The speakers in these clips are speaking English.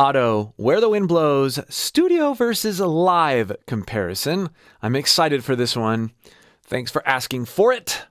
Otto, Where the Wind Blows, studio versus live comparison. I'm excited for this one. Thanks for asking for it.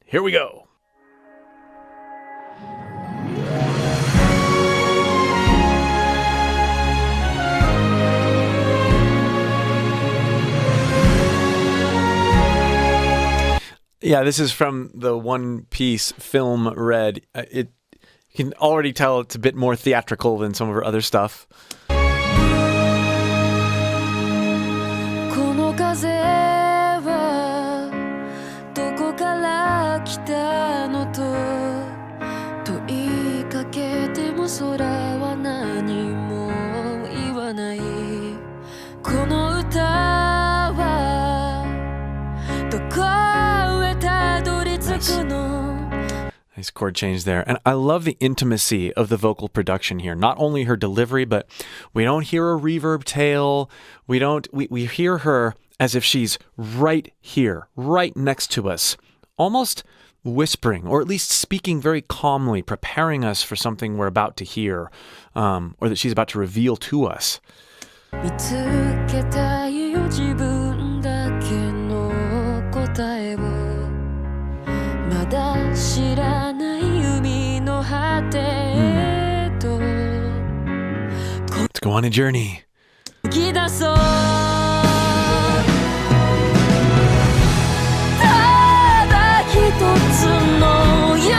Here we go. Yeah, this is from the One Piece film Red. You can already tell it's a bit more theatrical than some of her other stuff. この風はどこから来たのと問いかけても空は何も言わないこの歌はどこ Nice chord change there. And I love the intimacy of the vocal production here. Not only her delivery, but we don't hear a reverb tail. We hear her as if she's right here, right next to us, almost whispering, or at least speaking very calmly, preparing us for something we're about to hear, or that she's about to reveal to us. 見つけたいよ自分だけの答えをまだ知らない海の果てへと Let's go on a journey. 動き出そうただ一つの夢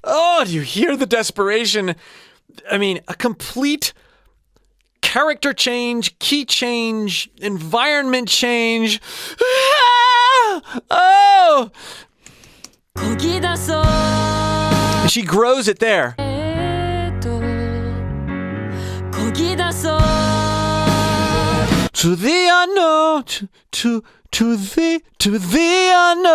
Oh, do you hear the desperation? I mean, a complete character change, key change, environment change. Oh! And she grows it there. To the unknown, to the unknown.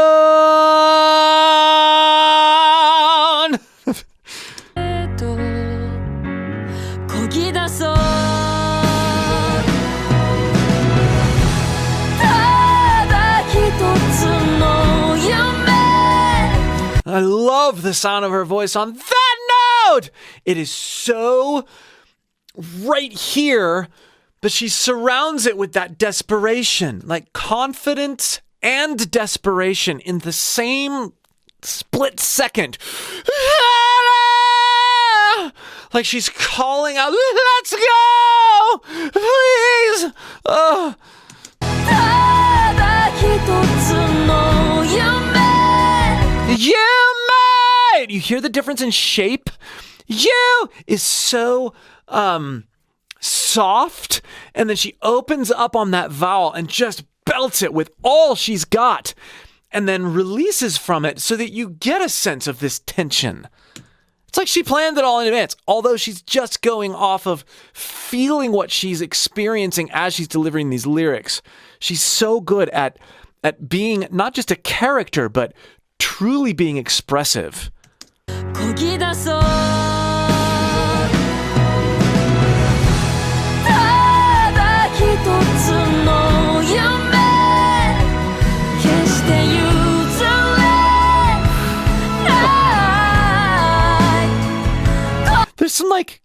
I love the sound of her voice on that note. It is so right here, but she surrounds it with that desperation, like confidence and desperation in the same split second. Like she's calling out, let's go, please. Oh. You might! You hear the difference in shape? You is so soft, and then she opens up on that vowel and just belts it with all she's got, and then releases from it so that you get a sense of this tension. It's like she planned it all in advance, although she's just going off of feeling what she's experiencing as she's delivering these lyrics. She's so good at being not just a character, but truly being expressive. There's some like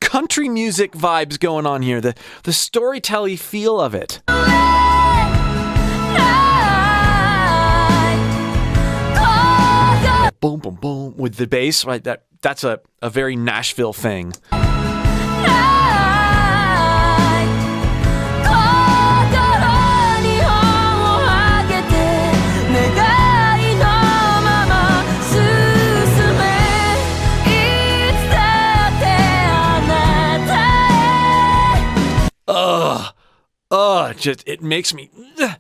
country music vibes going on here. The storytelling feel of it. Boom, boom, boom with the bass, right? That's a very Nashville thing. Just it makes me. I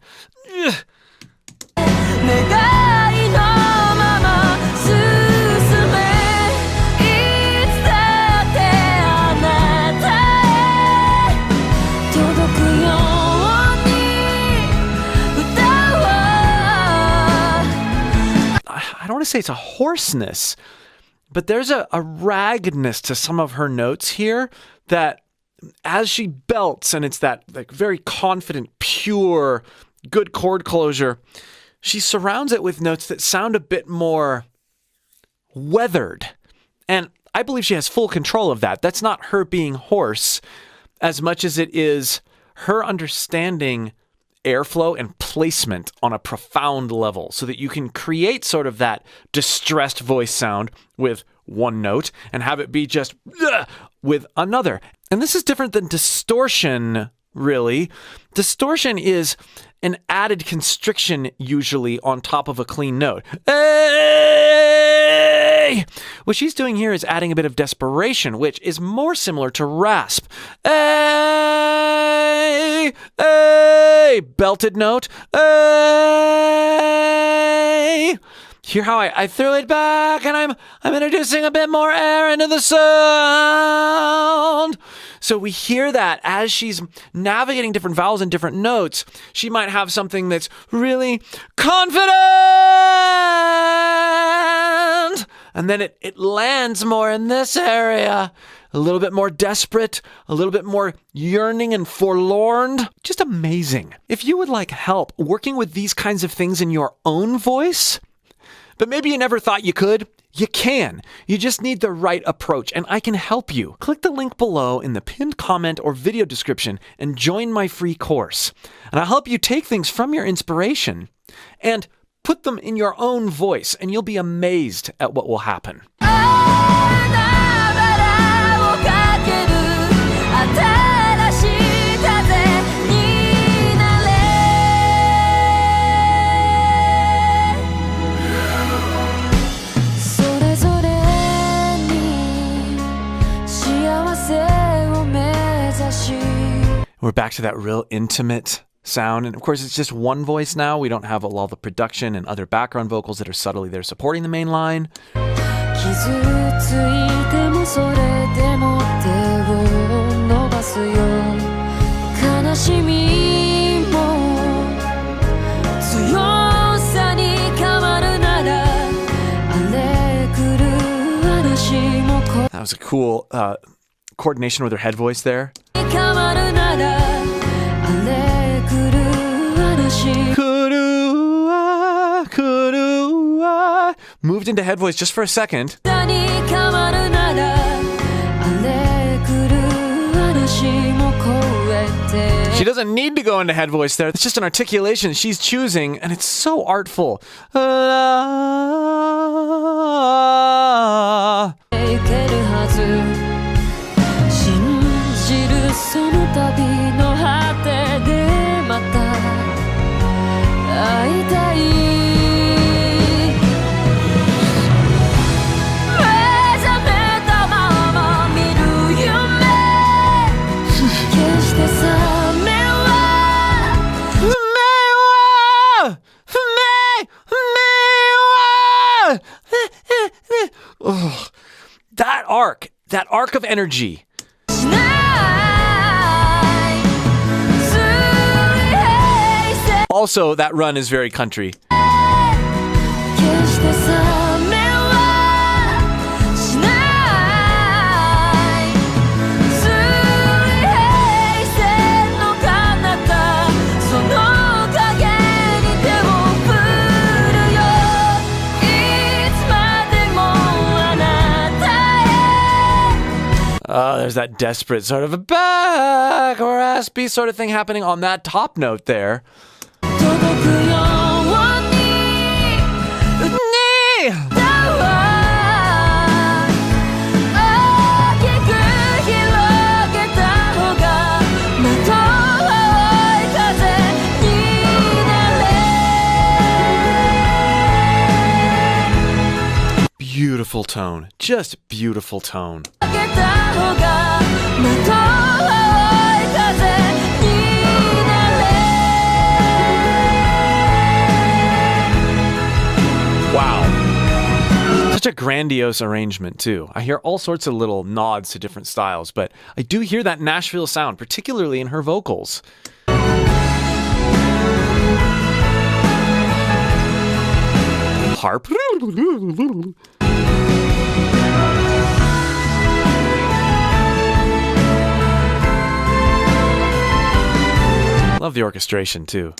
don't want to say it's a hoarseness, but there's a raggedness to some of her notes here that as she belts, and it's that like very confident, pure, good chord closure, she surrounds it with notes that sound a bit more weathered. And I believe she has full control of that. That's not her being hoarse as much as it is her understanding airflow and placement on a profound level so that you can create sort of that distressed voice sound with one note and have it be just with another. And this is different than distortion, really. Distortion is an added constriction usually on top of a clean note. Hey! What she's doing here is adding a bit of desperation, which is more similar to rasp. Hey! Hey! Belted note. Hey! Hear how I threw it back and I'm introducing a bit more air into the sound. So we hear that as she's navigating different vowels and different notes, she might have something that's really confident. And then it lands more in this area. A little bit more desperate, a little bit more yearning and forlorn. Just amazing. If you would like help working with these kinds of things in your own voice, but maybe you never thought you could, you can. You just need the right approach, and I can help you. Click the link below in the pinned comment or video description and join my free course. And I'll help you take things from your inspiration and put them in your own voice, and you'll be amazed at what will happen. We're back to that real intimate sound. And of course, it's just one voice now. We don't have all the production and other background vocals that are subtly there supporting the main line. That was a cool coordination with her head voice there. Moved into head voice just for a second. She doesn't need to go into head voice there. It's just an articulation she's choosing, and it's so artful. That arc of energy. Also, that run is very country. There's that desperate sort of a back or raspy sort of thing happening on that top note there. Beautiful tone, just beautiful tone. Wow. Such a grandiose arrangement, too. I hear all sorts of little nods to different styles, but I do hear that Nashville sound, particularly in her vocals. Harp. Love the orchestration, too.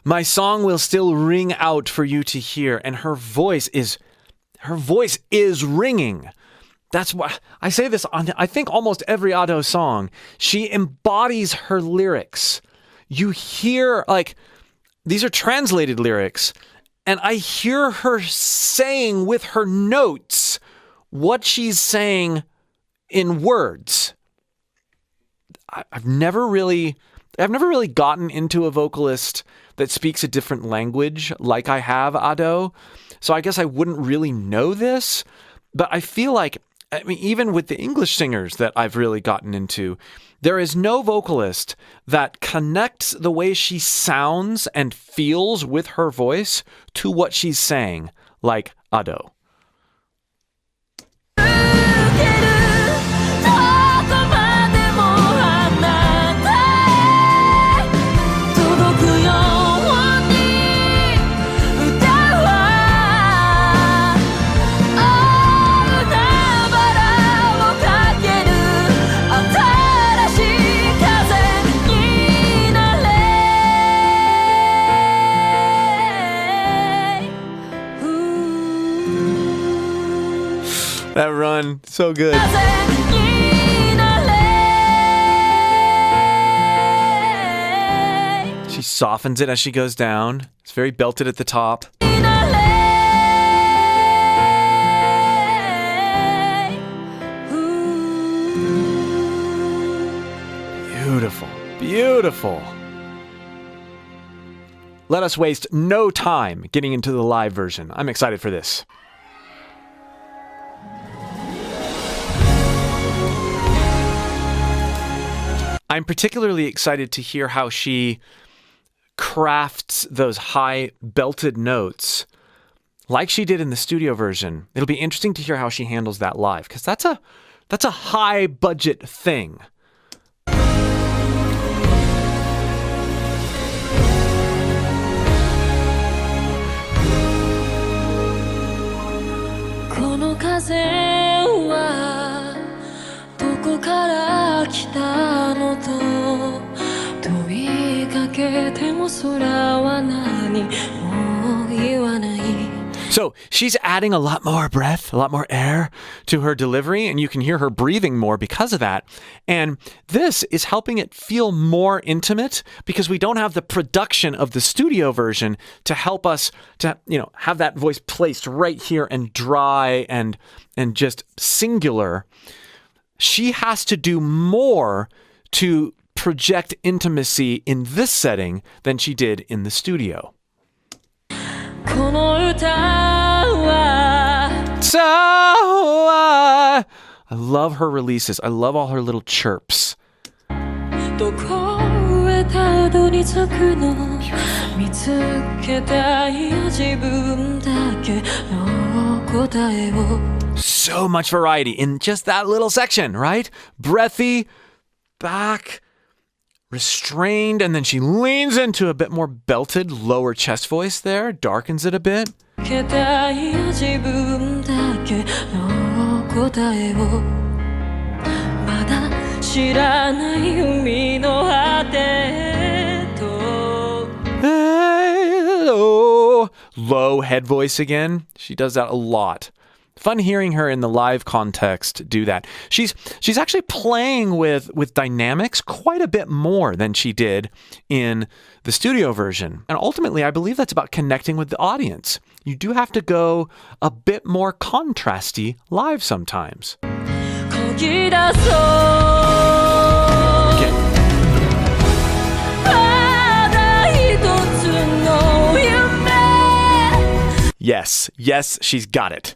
My song will still ring out for you to hear, and her voice is ringing. That's why I say this on, I think, almost every Ado song. She embodies her lyrics. You hear, like, these are translated lyrics, and I hear her saying with her notes what she's saying in words. I've never really gotten into a vocalist that speaks a different language like I have Ado. So I guess I wouldn't really know this, but I feel like, I mean, even with the English singers that I've really gotten into, there is no vocalist that connects the way she sounds and feels with her voice to what she's saying like Ado. That run, so good. She softens it as she goes down. It's very belted at the top. Beautiful, beautiful. Let us waste no time getting into the live version. I'm excited for this. I'm particularly excited to hear how she crafts those high belted notes like she did in the studio version. It'll be interesting to hear how she handles that live, because that's a high budget thing. So she's adding a lot more breath, a lot more air to her delivery, and you can hear her breathing more because of that. And this is helping it feel more intimate because we don't have the production of the studio version to help us to, have that voice placed right here and dry and just singular. She has to do more to project intimacy in this setting than she did in the studio. I love her releases. I love all her little chirps. So much variety in just that little section, right? Breathy, back, restrained, and then she leans into a bit more belted lower chest voice there, darkens it a bit. Hello. Low head voice again. She does that a lot. Fun hearing her in the live context do that. She's actually playing with dynamics quite a bit more than she did in the studio version. And ultimately, I believe that's about connecting with the audience. You do have to go a bit more contrasty live sometimes. Okay. Yes, she's got it.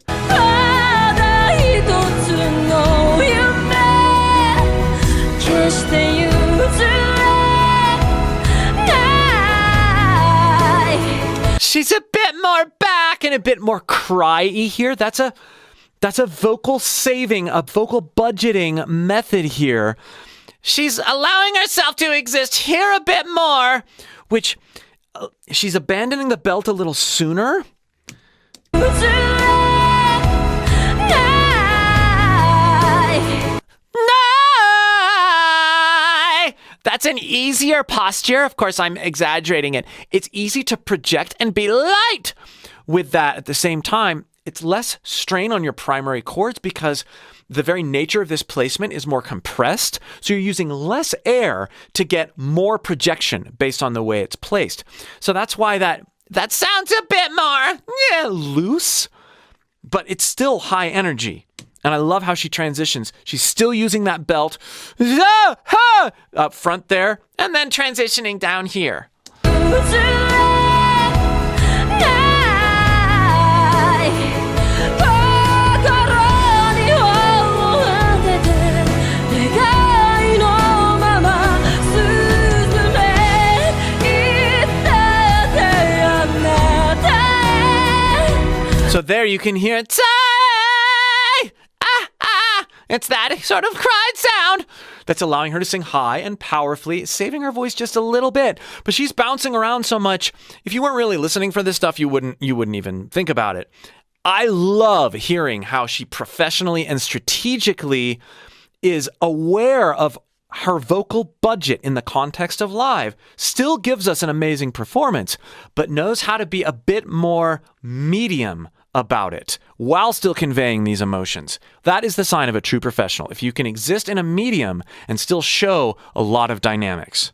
She's a bit more back and a bit more cry-y here. That's a vocal saving, a vocal budgeting method here. She's allowing herself to exist here a bit more, which she's abandoning the belt a little sooner. That's an easier posture. Of course, I'm exaggerating it. It's easy to project and be light with that. At the same time, it's less strain on your primary chords because the very nature of this placement is more compressed. So you're using less air to get more projection based on the way it's placed. So that's why that sounds a bit more loose, but it's still high energy. And I love how she transitions. She's still using that belt up front there, and then transitioning down here. So there you can hear it's that sort of cried sound that's allowing her to sing high and powerfully, saving her voice just a little bit. But she's bouncing around so much. If you weren't really listening for this stuff, you wouldn't even think about it. I love hearing how she professionally and strategically is aware of her vocal budget in the context of live, still gives us an amazing performance, but knows how to be a bit more medium about it while still conveying these emotions. That is the sign of a true professional, if you can exist in a medium and still show a lot of dynamics.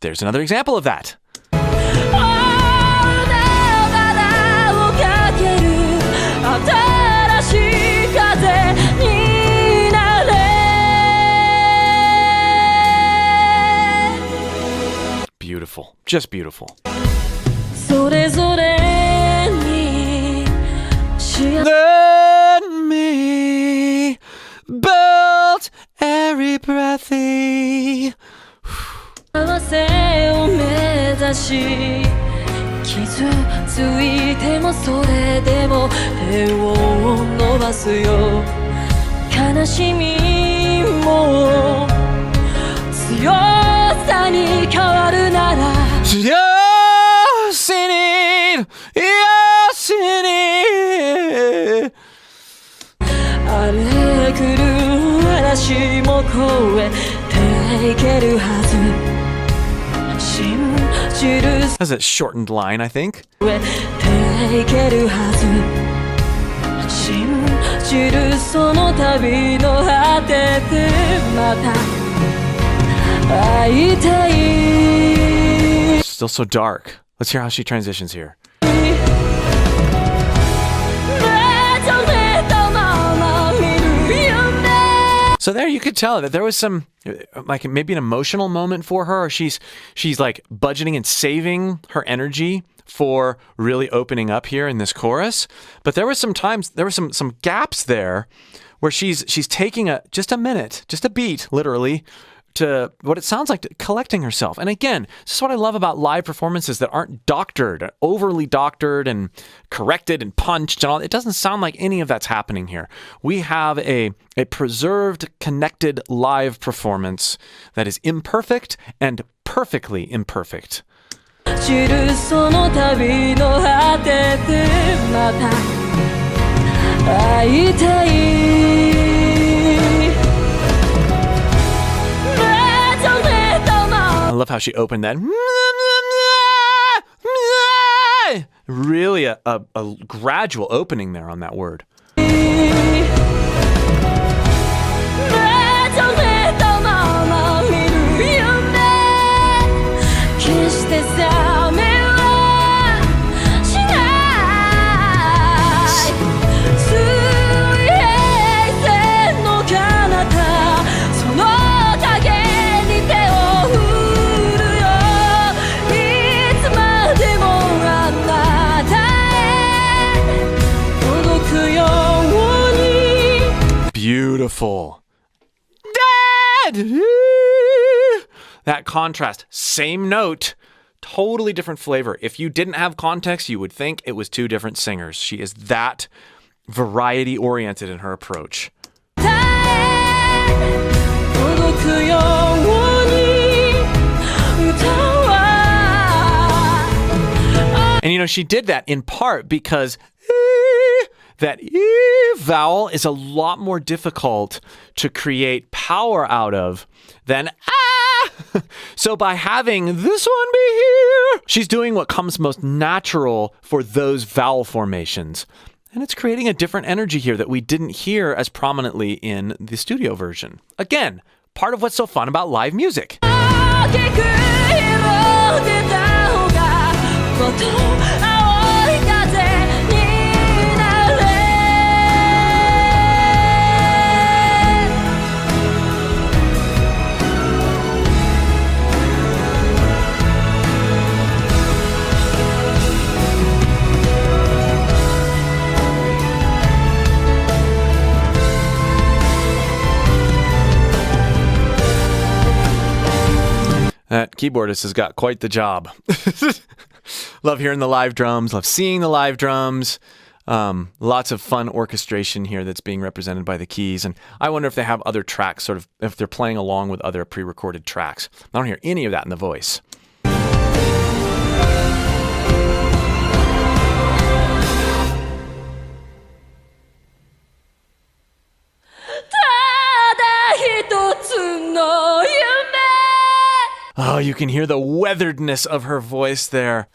There's another example of that. Beautiful. Just beautiful. Let me build every breathy. 幸せを目指し傷ついてもそれでも手を伸ばすよ悲しみも強さに変わるなら Yes, indeed. Yes, indeed. 荒れ狂う嵐も越えていけるはず That's a shortened line, I think. Still so dark. Let's hear how she transitions here. So there you could tell that there was some, like maybe an emotional moment for her, or she's like budgeting and saving her energy for really opening up here in this chorus. But there were some times, there were some gaps there where she's taking just a minute, just a beat, literally, to what it sounds like collecting herself. And again, this is what I love about live performances that aren't doctored, overly doctored and corrected and punched and all. It doesn't sound like any of that's happening here. We have a preserved, connected live performance that is imperfect and perfectly imperfect. I love how she opened that. Really a gradual opening there on that word. Beautiful. Dad! That contrast, same note, totally different flavor. If you didn't have context, you would think it was two different singers. She is that variety oriented in her approach. And she did that in part because that vowel is a lot more difficult to create power out of than So by having this one be here, she's doing what comes most natural for those vowel formations. And it's creating a different energy here that we didn't hear as prominently in the studio version. Again, part of what's so fun about live music. That keyboardist has got quite the job. Love hearing the live drums, love seeing the live drums. Lots of fun orchestration here that's being represented by the keys. And I wonder if they have other tracks, sort of, if they're playing along with other pre-recorded tracks. I don't hear any of that in the voice. Oh, you can hear the weatheredness of her voice there.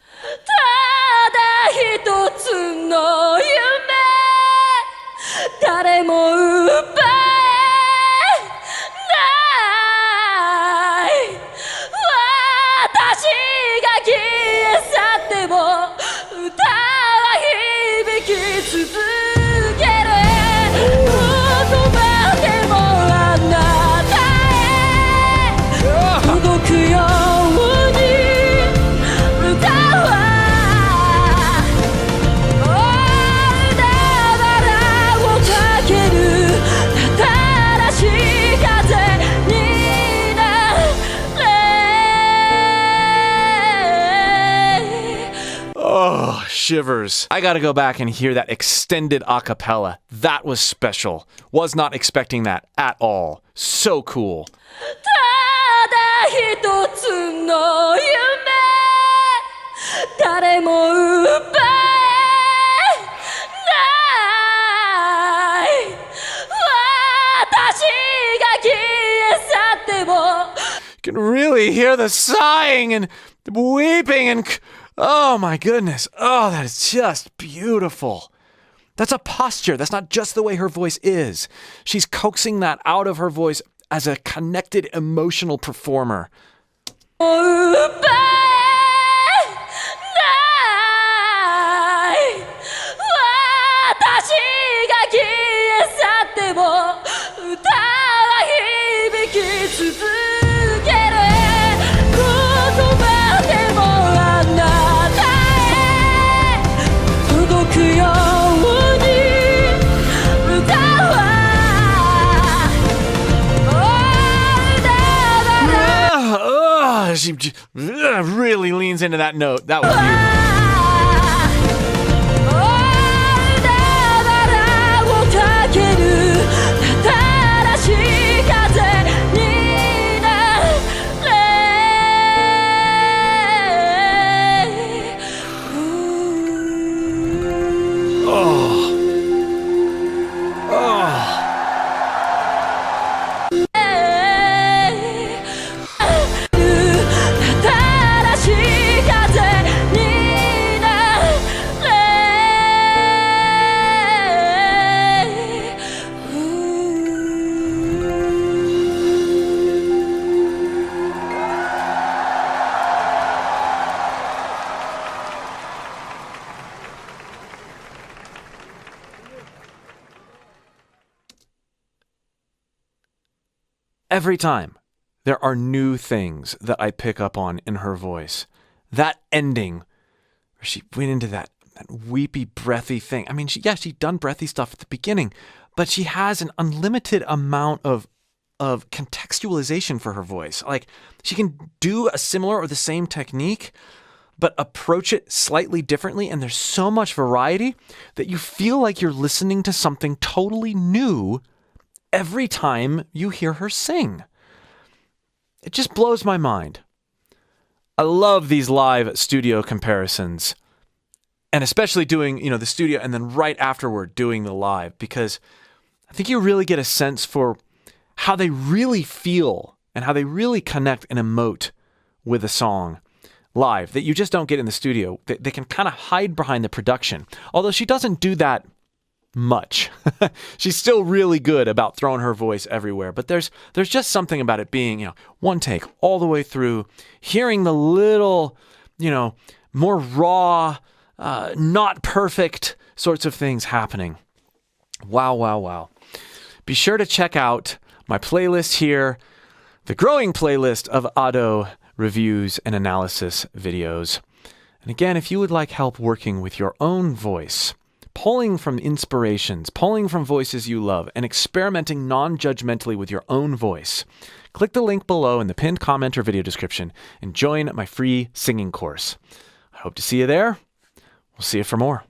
Shivers. I gotta go back and hear that extended a cappella. That was special. Was not expecting that at all. So cool. You can really hear the sighing and weeping and... Oh my goodness. Oh, that is just beautiful. That's a posture. That's not just the way her voice is. She's coaxing that out of her voice as a connected emotional performer. She really leans into that note. That was beautiful. Every time, there are new things that I pick up on in her voice. That ending, where she went into that weepy, breathy thing. I mean, she'd done breathy stuff at the beginning, but she has an unlimited amount of contextualization for her voice. Like, she can do a similar or the same technique, but approach it slightly differently, and there's so much variety that you feel like you're listening to something totally new every time you hear her sing. It just blows my mind. I love these live studio comparisons. And especially doing, the studio and then right afterward doing the live, because I think you really get a sense for how they really feel and how they really connect and emote with a song live that you just don't get in the studio. They can kind of hide behind the production, although she doesn't do that much. She's still really good about throwing her voice everywhere, but there's just something about it being, one take all the way through, hearing the little, more raw, not perfect sorts of things happening. Wow, wow, wow. Be sure to check out my playlist here, the growing playlist of Ado reviews and analysis videos. And again, if you would like help working with your own voice, pulling from inspirations, pulling from voices you love, and experimenting non-judgmentally with your own voice, click the link below in the pinned comment or video description and join my free singing course. I hope to see you there. We'll see you for more.